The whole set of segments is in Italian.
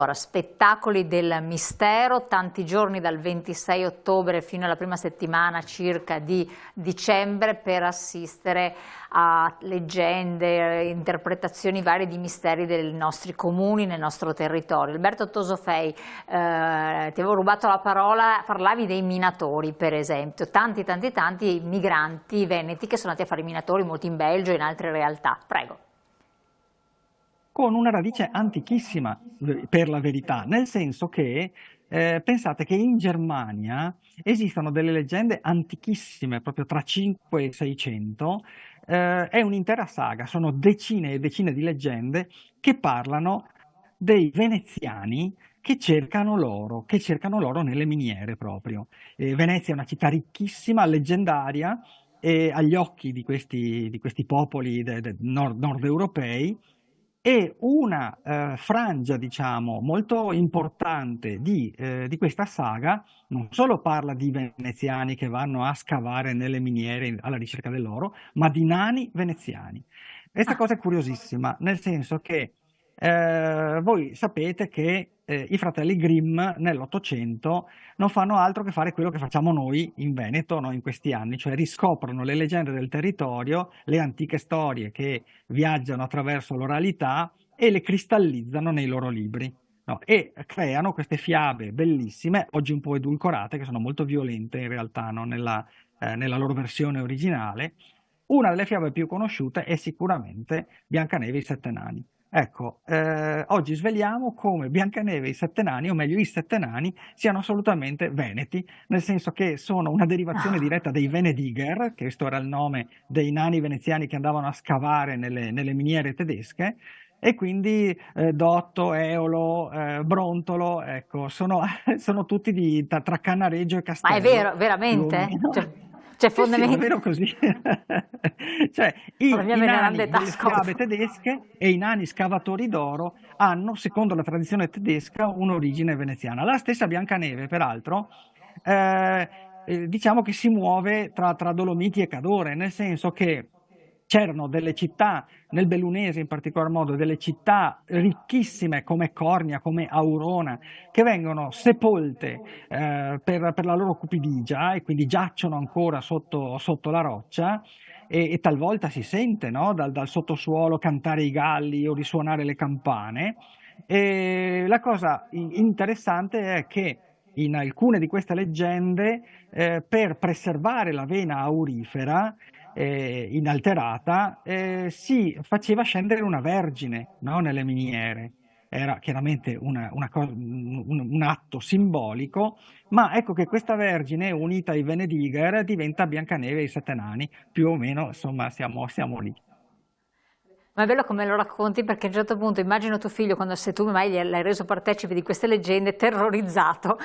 Allora, spettacoli del mistero, tanti giorni dal 26 ottobre fino alla prima settimana circa di dicembre per assistere a leggende, interpretazioni varie di misteri dei nostri comuni nel nostro territorio. Alberto Tosofei, ti avevo rubato la parola, parlavi dei minatori per esempio, tanti migranti veneti che sono andati a fare i minatori, molti in Belgio e in altre realtà. Prego. Con una radice antichissima, per la verità, nel senso che pensate che in Germania esistono delle leggende antichissime, proprio tra 5 e 600, è un'intera saga, sono decine e decine di leggende che parlano dei veneziani che cercano l'oro nelle miniere proprio. Venezia è una città ricchissima, leggendaria, e agli occhi di questi popoli nord europei, e una frangia, diciamo, molto importante di questa saga non solo parla di veneziani che vanno a scavare nelle miniere alla ricerca dell'oro, ma di nani veneziani. Questa cosa è curiosissima, nel senso che voi sapete che i fratelli Grimm nell'Ottocento non fanno altro che fare quello che facciamo noi in Veneto, no, in questi anni, cioè riscoprono le leggende del territorio, le antiche storie che viaggiano attraverso l'oralità e le cristallizzano nei loro libri. No, e creano queste fiabe bellissime, oggi un po' edulcorate, che sono molto violente in realtà, no, nella loro versione originale. Una delle fiabe più conosciute è sicuramente Biancaneve e i Sette Nani. Ecco, oggi sveliamo come Biancaneve e i Sette Nani, o meglio i Sette Nani, siano assolutamente veneti, nel senso che sono una derivazione diretta dei Venediger, che questo era il nome dei nani veneziani che andavano a scavare nelle miniere tedesche, e quindi Dotto, Eolo, Brontolo, ecco, sono tutti tra Cannareggio e Ma è Castello, vero, più o veramente? meno. Cioè, Sì, sì, è fondamentalmente, davvero così. Cioè, la mia i veneranda nani età, delle fiabe scordo. tedesche e i nani scavatori d'oro hanno, secondo la tradizione tedesca, un'origine veneziana. La stessa Biancaneve, peraltro, diciamo che si muove tra Dolomiti e Cadore, nel senso che c'erano delle città, nel Bellunese in particolar modo, delle città ricchissime come Cornia, come Aurona, che vengono sepolte per la loro cupidigia e quindi giacciono ancora sotto la roccia, e talvolta si sente, no, dal sottosuolo cantare i galli o risuonare le campane. E la cosa interessante è che in alcune di queste leggende, per preservare la vena aurifera inalterata, si faceva scendere una vergine, no, nelle miniere. Era chiaramente un atto simbolico, ma ecco che questa vergine, unita ai Venediger, diventa Biancaneve e i Sette Nani, più o meno, insomma, siamo lì. Ma è bello come lo racconti perché a un certo punto immagino tuo figlio quando se tu mai l'hai reso partecipe di queste leggende, terrorizzato,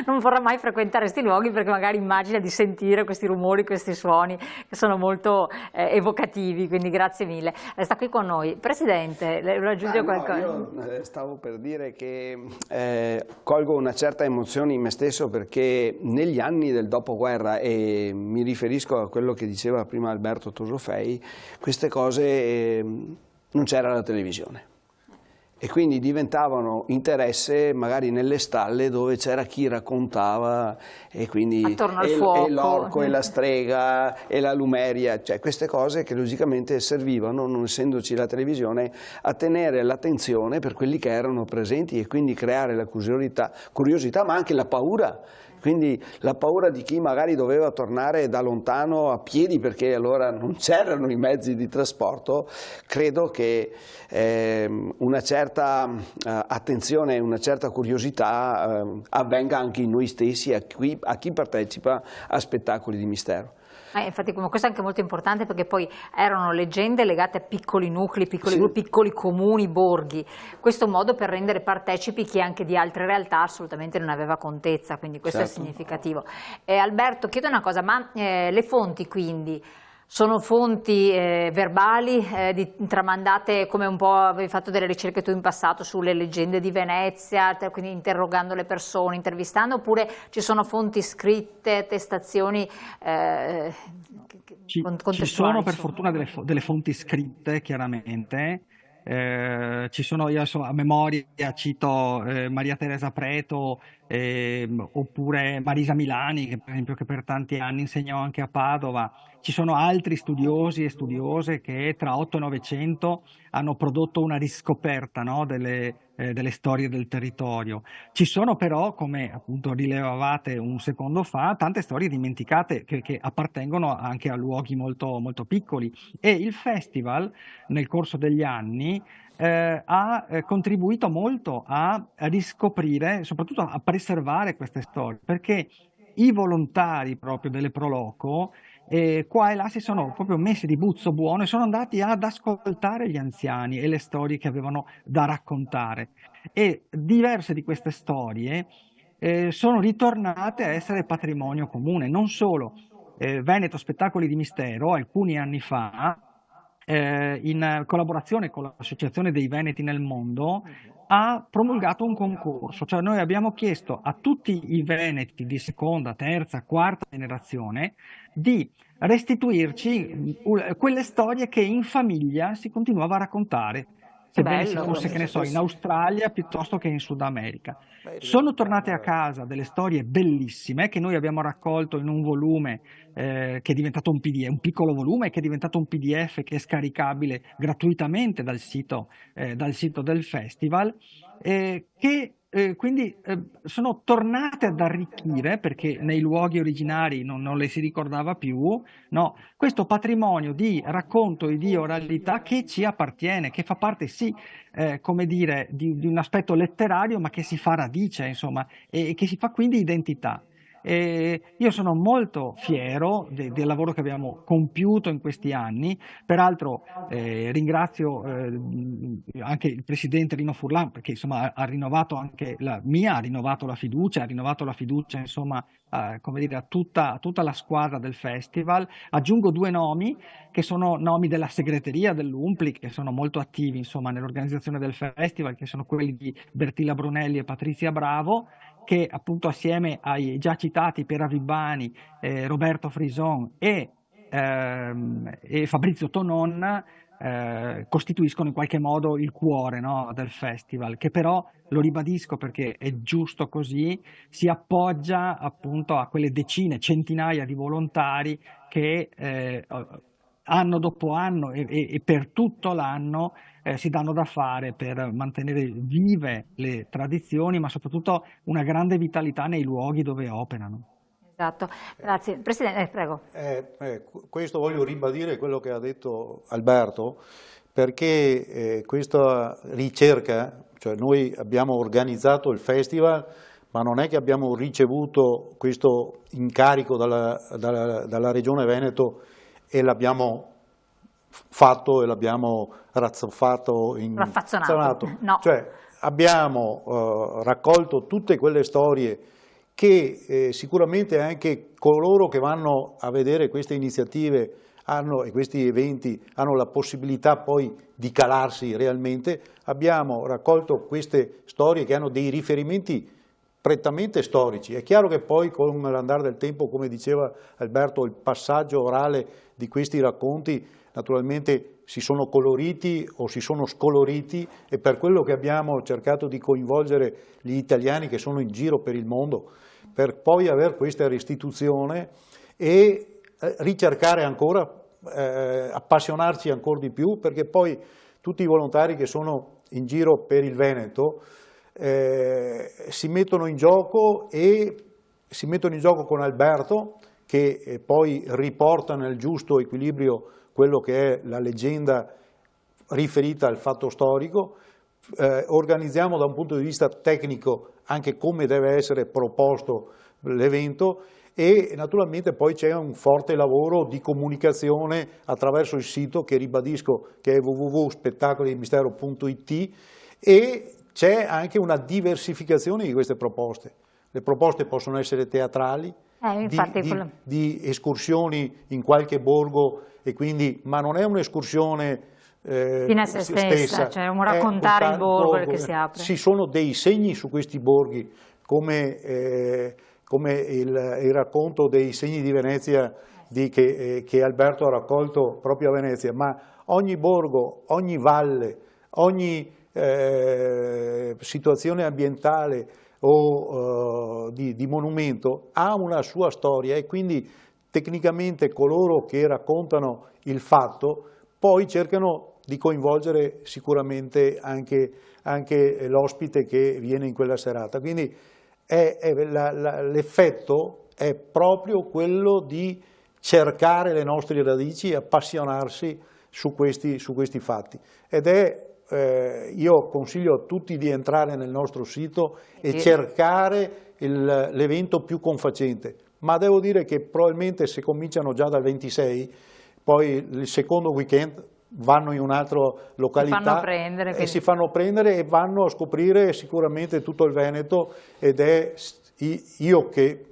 non vorrà mai frequentare questi luoghi perché magari immagina di sentire questi rumori, questi suoni che sono molto evocativi, quindi grazie mille. Resta qui con noi. Presidente, le vuole aggiungere qualcosa? Io stavo per dire che colgo una certa emozione in me stesso perché negli anni del dopoguerra, e mi riferisco a quello che diceva prima Alberto Tosofei, queste cose non c'era la televisione e quindi diventavano interesse magari nelle stalle dove c'era chi raccontava, e quindi attorno al fuoco, e l'orco e la strega e la lumeria, cioè queste cose che logicamente servivano, non essendoci la televisione, a tenere l'attenzione per quelli che erano presenti e quindi creare la curiosità ma anche la paura. Quindi la paura di chi magari doveva tornare da lontano a piedi perché allora non c'erano i mezzi di trasporto. Credo che una certa attenzione, una certa curiosità avvenga anche in noi stessi, a chi partecipa a spettacoli di mistero. Infatti questo è anche molto importante perché poi erano leggende legate a piccoli nuclei, piccoli comuni, borghi, questo modo per rendere partecipi chi anche di altre realtà assolutamente non aveva contezza, quindi questo è significativo. Alberto, chiedo una cosa, ma le fonti quindi sono fonti verbali, tramandate come un po' avevi fatto delle ricerche tu in passato sulle leggende di Venezia, quindi interrogando le persone, intervistando, oppure ci sono fonti scritte, attestazioni Ci sono per fortuna delle fonti scritte, chiaramente, ci sono, io adesso a memoria cito Maria Teresa Preto, oppure Marisa Milani, che per esempio che per tanti anni insegnò anche a Padova. Ci sono altri studiosi e studiose che tra 8 e 900 hanno prodotto una riscoperta, no, delle storie del territorio. Ci sono però, come appunto rilevavate un secondo fa, tante storie dimenticate che appartengono anche a luoghi molto, molto piccoli, e il festival nel corso degli anni ha contribuito molto a riscoprire, soprattutto a preservare queste storie, perché i volontari proprio delle Pro Loco qua e là si sono proprio messi di buzzo buono e sono andati ad ascoltare gli anziani e le storie che avevano da raccontare. E diverse di queste storie sono ritornate a essere patrimonio comune. Non solo, Veneto Spettacoli di Mistero, alcuni anni fa, in collaborazione con l'Associazione dei Veneti nel Mondo, ha promulgato un concorso, cioè noi abbiamo chiesto a tutti i veneti di seconda, terza, quarta generazione di restituirci quelle storie che in famiglia si continuava a raccontare, Che sebbene si bello. fosse, che ne so, in Australia piuttosto che in Sud America. Sono tornate a casa delle storie bellissime che noi abbiamo raccolto in un volume che è diventato un PDF, un piccolo volume che è diventato un PDF che è scaricabile gratuitamente dal sito del festival, che quindi sono tornate ad arricchire, perché nei luoghi originari non le si ricordava più, no, questo patrimonio di racconto e di oralità che ci appartiene, che fa parte sì, come dire, di un aspetto letterario, ma che si fa radice, insomma, e che si fa quindi identità. Io sono molto fiero del lavoro che abbiamo compiuto in questi anni. Peraltro ringrazio anche il presidente Rino Furlan, perché insomma ha rinnovato anche ha rinnovato la fiducia insomma come dire, a tutta la squadra del festival. Aggiungo due nomi che sono nomi della segreteria dell'UMPLI, che sono molto attivi insomma nell'organizzazione del festival, che sono quelli di Bertilla Brunelli e Patrizia Bravo, che appunto assieme ai già citati Piera Vibbani, Roberto Frison e Fabrizio Tonon costituiscono in qualche modo il cuore, no, del festival, che però, lo ribadisco perché è giusto così, si appoggia appunto a quelle decine, centinaia di volontari che anno dopo anno e per tutto l'anno si danno da fare per mantenere vive le tradizioni, ma soprattutto una grande vitalità nei luoghi dove operano. Esatto, grazie. Presidente, prego. Questo voglio ribadire quello che ha detto Alberto, perché questa ricerca, cioè noi abbiamo organizzato il festival, ma non è che abbiamo ricevuto questo incarico dalla Regione Veneto e l'abbiamo fatto e l'abbiamo raffazzonato. No. Cioè abbiamo raccolto tutte quelle storie che sicuramente anche coloro che vanno a vedere queste iniziative e questi eventi hanno la possibilità poi di calarsi realmente. Abbiamo raccolto queste storie che hanno dei riferimenti prettamente storici. È chiaro che poi con l'andare del tempo, come diceva Alberto, il passaggio orale di questi racconti naturalmente si sono coloriti o si sono scoloriti, e per quello che abbiamo cercato di coinvolgere gli italiani che sono in giro per il mondo, per poi avere questa restituzione e ricercare ancora, appassionarci ancora di più, perché poi tutti i volontari che sono in giro per il Veneto si mettono in gioco con Alberto, che poi riporta nel giusto equilibrio quello che è la leggenda riferita al fatto storico. Organizziamo da un punto di vista tecnico anche come deve essere proposto l'evento, e naturalmente poi c'è un forte lavoro di comunicazione attraverso il sito, che ribadisco che è www.spettacolidimistero.it, e c'è anche una diversificazione di queste proposte. Le proposte possono essere teatrali, di escursioni in qualche borgo, e quindi, ma non è un'escursione fine a se stessa, cioè un raccontare il borgo che si apre. Ci sono dei segni su questi borghi, come il racconto dei segni di Venezia che Alberto ha raccolto proprio a Venezia, ma ogni borgo, ogni valle, ogni situazione ambientale o di monumento ha una sua storia, e quindi tecnicamente coloro che raccontano il fatto poi cercano di coinvolgere sicuramente anche l'ospite che viene in quella serata. Quindi l'effetto è proprio quello di cercare le nostre radici e appassionarsi su questi fatti. Io consiglio a tutti di entrare nel nostro sito e cercare l'evento più confacente, ma devo dire che probabilmente se cominciano già dal 26, poi il secondo weekend vanno in un'altra località si fanno prendere e vanno a scoprire sicuramente tutto il Veneto, ed è io che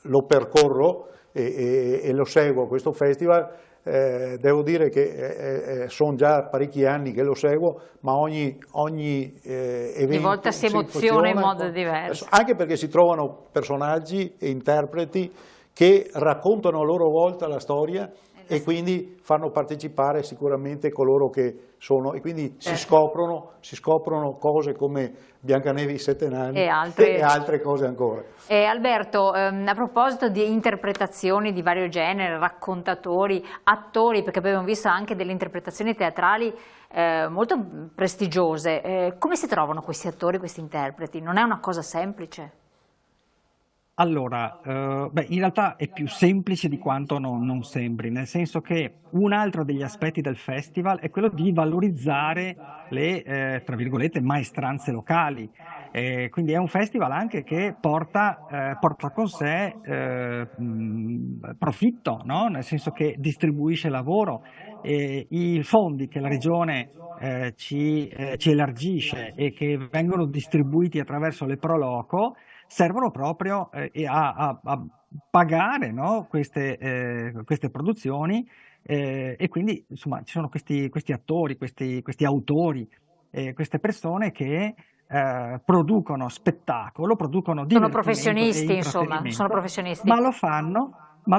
lo percorro e lo seguo questo festival. Devo dire che sono già parecchi anni che lo seguo, ma ogni evento di volta si emoziona in modo diverso, anche perché si trovano personaggi e interpreti che raccontano a loro volta la storia e quindi fanno partecipare sicuramente coloro che sono, e quindi si scoprono cose come Biancanevi, i 7 nani e altre cose ancora. Alberto, a proposito di interpretazioni di vario genere, raccontatori, attori, perché abbiamo visto anche delle interpretazioni teatrali molto prestigiose, come si trovano questi attori, questi interpreti? Non è una cosa semplice? Allora, in realtà è più semplice di quanto non sembri, nel senso che un altro degli aspetti del festival è quello di valorizzare le, tra virgolette, maestranze locali. Quindi è un festival anche che porta con sé profitto, no? Nel senso che distribuisce lavoro. I fondi che la Regione ci elargisce e che vengono distribuiti attraverso le Pro Loco servono proprio a pagare, no, queste produzioni, e quindi insomma ci sono questi attori, questi autori, queste persone che producono spettacolo, producono divertimento, sono professionisti, insomma, sono professionisti. Ma lo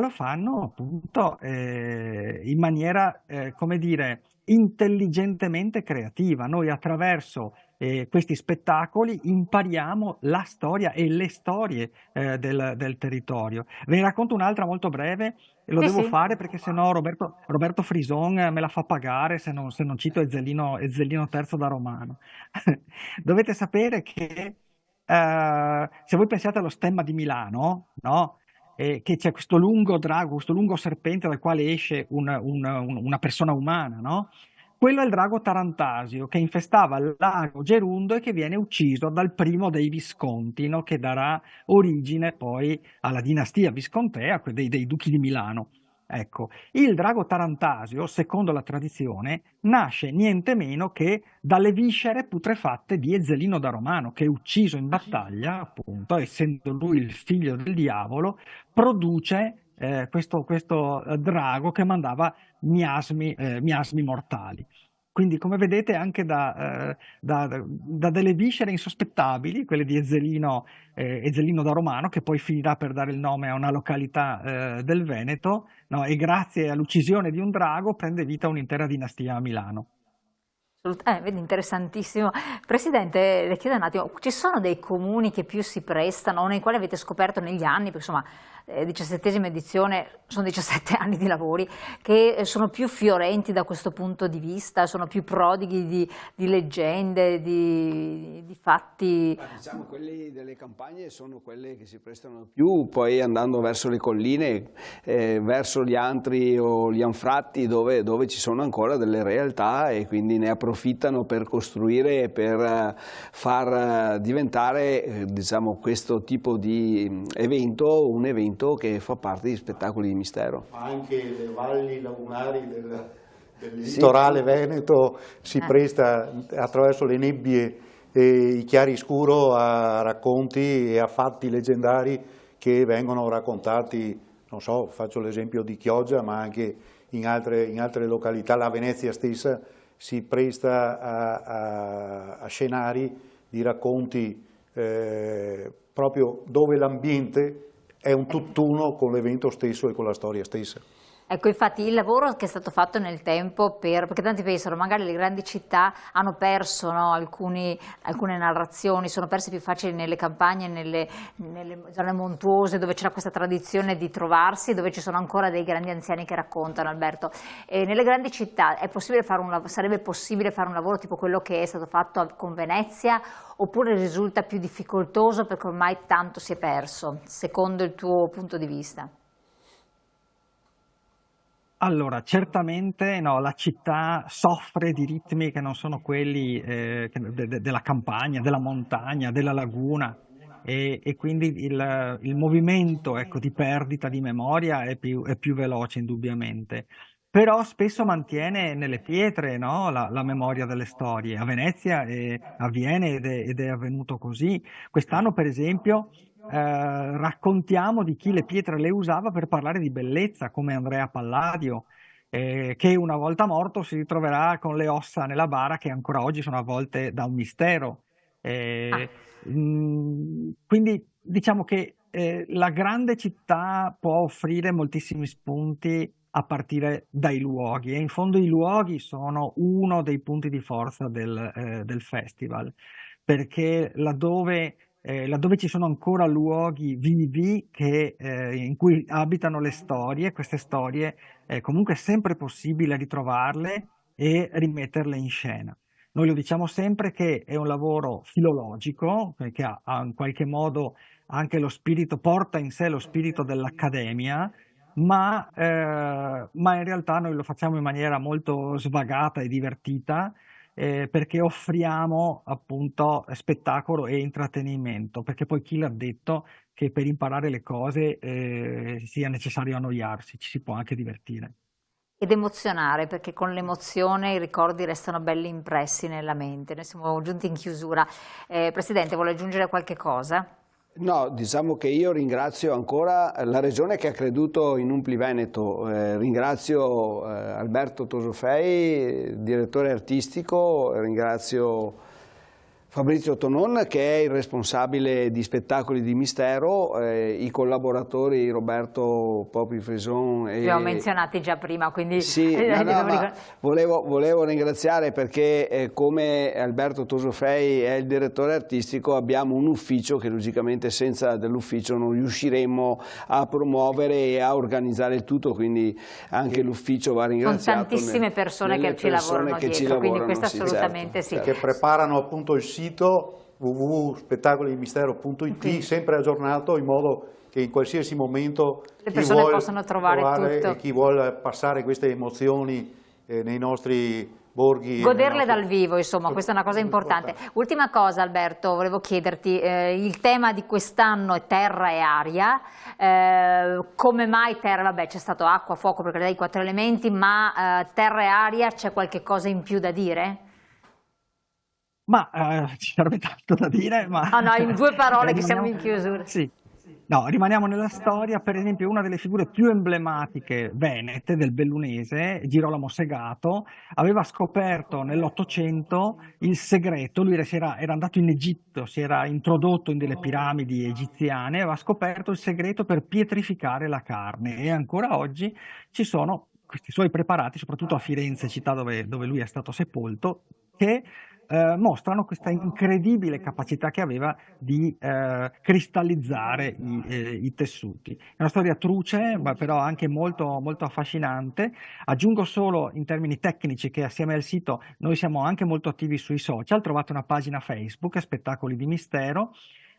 fanno appunto in maniera, come dire, intelligentemente creativa. Noi attraverso questi spettacoli impariamo la storia e le storie del territorio. Ve ne racconto un'altra molto breve, e lo devo fare perché sennò Roberto Frison me la fa pagare se non cito Ezzelino III da Romano. Dovete sapere che se voi pensiate allo stemma di Milano, no? Che c'è questo lungo drago, questo lungo serpente dal quale esce una persona umana, no? Quello è il drago Tarantasio che infestava il lago Gerundo e che viene ucciso dal primo dei Visconti, no? Che darà origine poi alla dinastia viscontea dei duchi di Milano. Ecco, il drago Tarantasio, secondo la tradizione, nasce niente meno che dalle viscere putrefatte di Ezzelino da Romano, che è ucciso in battaglia, appunto, essendo lui il figlio del diavolo, produce questo drago che mandava miasmi mortali. Quindi, come vedete, anche da delle viscere insospettabili, quelle di Ezzelino da Romano, che poi finirà per dare il nome a una località del Veneto, no? E grazie all'uccisione di un drago prende vita un'intera dinastia a Milano. Vedi, interessantissimo. Presidente, le chiedo un attimo, ci sono dei comuni che più si prestano, o nei quali avete scoperto negli anni, perché insomma 17ª edizione, sono 17 anni di lavori, che sono più fiorenti da questo punto di vista, sono più prodighi di leggende, di fatti? Diciamo, quelli delle campagne sono quelle che si prestano più, poi andando verso le colline, verso gli antri o gli anfratti dove ci sono ancora delle realtà e quindi ne approfittano per costruire e per far diventare diciamo, questo tipo di evento un evento che fa parte di spettacoli di mistero. Ma anche le valli lagunari del litorale veneto si presta attraverso le nebbie e i chiaroscuro a racconti e a fatti leggendari che vengono raccontati, non so, faccio l'esempio di Chioggia, ma anche in altre località. La Venezia stessa si presta a scenari di racconti proprio dove l'ambiente è un tutt'uno con l'evento stesso e con la storia stessa. Ecco, infatti il lavoro che è stato fatto nel tempo, perché tanti pensano magari le grandi città hanno perso, no, alcune narrazioni, sono perse più facili nelle campagne, nelle zone montuose dove c'era questa tradizione di trovarsi, dove ci sono ancora dei grandi anziani che raccontano, Alberto. E nelle grandi città sarebbe possibile fare un lavoro tipo quello che è stato fatto con Venezia, oppure risulta più difficoltoso perché ormai tanto si è perso, secondo il tuo punto di vista? Allora, certamente no, la città soffre di ritmi che non sono quelli della campagna, della montagna, della laguna e quindi il movimento, ecco, di perdita di memoria è più veloce indubbiamente. Però spesso mantiene nelle pietre, no, la memoria delle storie. A Venezia avviene ed è avvenuto così. Quest'anno, per esempio, raccontiamo di chi le pietre le usava per parlare di bellezza, come Andrea Palladio, che una volta morto si ritroverà con le ossa nella bara che ancora oggi sono avvolte da un mistero. Quindi diciamo che la grande città può offrire moltissimi spunti a partire dai luoghi, e in fondo i luoghi sono uno dei punti di forza del festival, perché laddove ci sono ancora luoghi vivi in cui abitano le storie, queste storie comunque è sempre possibile ritrovarle e rimetterle in scena. Noi lo diciamo sempre che è un lavoro filologico, che ha in qualche modo anche porta in sé lo spirito dell'accademia, ma in realtà noi lo facciamo in maniera molto svagata e divertita, perché offriamo appunto spettacolo e intrattenimento, perché poi chi l'ha detto che per imparare le cose sia necessario annoiarsi, ci si può anche divertire. Ed emozionare, perché con l'emozione i ricordi restano belli impressi nella mente. Noi siamo giunti in chiusura. Presidente, vuole aggiungere qualche cosa? No, diciamo che io ringrazio ancora la Regione che ha creduto in Umpli Veneto, ringrazio Alberto Tosofei, direttore artistico, ringrazio Fabrizio Tonon che è il responsabile di Spettacoli di Mistero, i collaboratori Roberto Popi Frison Li ho menzionati già prima, quindi sì, ma volevo ringraziare perché come Alberto Tosofei è il direttore artistico abbiamo un ufficio che logicamente senza dell'ufficio non riusciremmo a promuovere e a organizzare il tutto, quindi anche l'ufficio va ringraziato. Con tantissime persone che ci lavorano dietro, quindi questo assolutamente sì. Che preparano appunto il sito www.spettacolidimistero.it, sempre aggiornato in modo che in qualsiasi momento le persone possono trovare tutto. E chi vuole passare queste emozioni nei nostri borghi. Goderle dal vivo, insomma, questa è una cosa importante. Ultima cosa, Alberto, volevo chiederti, il tema di quest'anno è terra e aria, come mai terra? Vabbè, c'è stato acqua, fuoco, perché dai 4 elementi, ma terra e aria c'è qualche cosa in più da dire? Ma ci sarebbe tanto da dire, ma... Oh no, in 2 parole che siamo in chiusura. Sì. No, rimaniamo nella storia. Per esempio una delle figure più emblematiche venete del Bellunese, Girolamo Segato, aveva scoperto nell'800 il segreto. Lui era andato in Egitto, si era introdotto in delle piramidi egiziane, aveva scoperto il segreto per pietrificare la carne, e ancora oggi ci sono questi suoi preparati, soprattutto a Firenze, città dove lui è stato sepolto, che mostrano questa incredibile capacità che aveva di cristallizzare i tessuti. È una storia truce, ma però anche molto, molto affascinante. Aggiungo solo in termini tecnici che assieme al sito noi siamo anche molto attivi sui social. Trovate una pagina Facebook, Spettacoli di Mistero,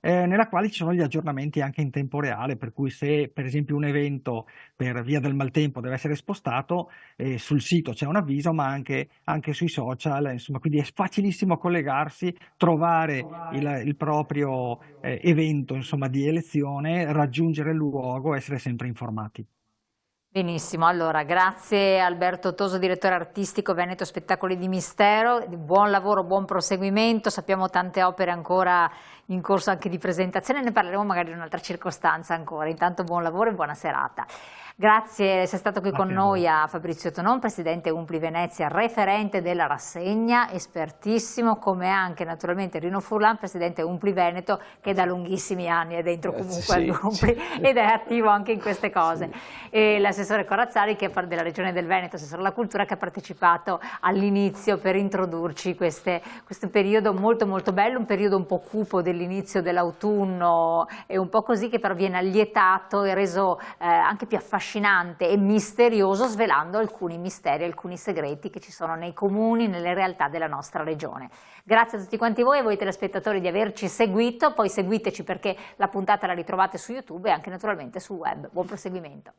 nella quale ci sono gli aggiornamenti anche in tempo reale, per cui se per esempio un evento per via del maltempo deve essere spostato, sul sito c'è un avviso, ma anche sui social, insomma, quindi è facilissimo collegarsi, trovare il proprio evento, insomma, di elezione, raggiungere il luogo, essere sempre informati. Benissimo, allora grazie Alberto Toso, direttore artistico Veneto Spettacoli di Mistero, buon lavoro, buon proseguimento, sappiamo tante opere ancora in corso anche di presentazione, ne parleremo magari in un'altra circostanza ancora, intanto buon lavoro e buona serata. Grazie, sei stato qui con noi a Fabrizio Tonon, presidente Umpli Venezia, referente della rassegna, espertissimo, come anche naturalmente Rino Furlan, presidente Umpli Veneto, che da lunghissimi anni è dentro comunque all'Umpli ed è attivo anche in queste cose. E l'assessore Corazzari della Regione del Veneto, assessore alla cultura, che ha partecipato all'inizio per introdurci questo periodo molto molto bello, un periodo un po' cupo dell'inizio dell'autunno e un po' così, che però viene allietato e reso anche più affascinante e misterioso, svelando alcuni misteri, alcuni segreti che ci sono nei comuni, nelle realtà della nostra regione. Grazie a tutti quanti voi e voi telespettatori di averci seguito, poi seguiteci perché la puntata la ritrovate su YouTube e anche naturalmente sul web. Buon proseguimento.